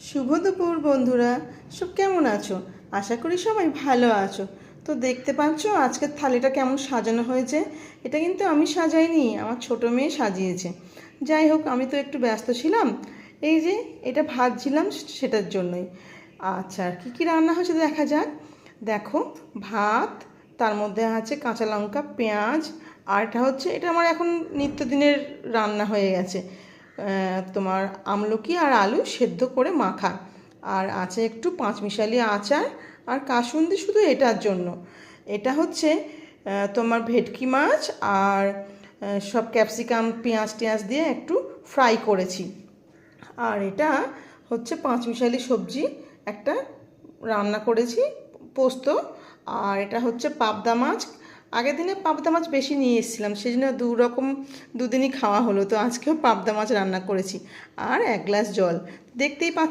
শুভ দুপুর বন্ধুরা, সব কেমন আছো? আশা করি সবাই ভালো আছো। তো দেখতে পাচ্ছ আজকের থালিটা কেমন সাজানো হয়েছে। এটা কিন্তু আমি সাজাইনি, আমার ছোট মেয়ে সাজিয়েছে। যাই হোক, আমি তো একটু ব্যস্ত ছিলাম, এই যে এটা ভাজছিলাম সেটার জন্যই। আচ্ছা, আর কী কী রান্না হয়েছে দেখা যাক। দেখো, ভাত, তার মধ্যে আছে কাঁচা লঙ্কা, পেঁয়াজ, আর এটা হচ্ছে, এটা আমার এখন নিত্যদিনের রান্না হয়ে গেছে। তোমার আমলকি আর আলু সেদ্ধ করে মাখা, আর আছে একটু পাঁচমিশালি আচার, আর কাসুন্দি শুধু এটার জন্য। এটা হচ্ছে তোমার ভেটকি মাছ, আর সব ক্যাপসিকাম পেঁয়াজ টেঁয়াজ দিয়ে একটু ফ্রাই করেছি। আর এটা হচ্ছে পাঁচমিশালি সবজি একটা রান্না করেছি, পোস্ত। আর এটা হচ্ছে পাবদা মাছ। আগের দিনে পাবদা মাছ বেশি নিয়ে এসেছিলাম, সেই জন্য দুদিনই খাওয়া হলো, তো আজকেও পাবদা মাছ রান্না করেছি। আর এক গ্লাস জল, দেখতেই পাচ্ছ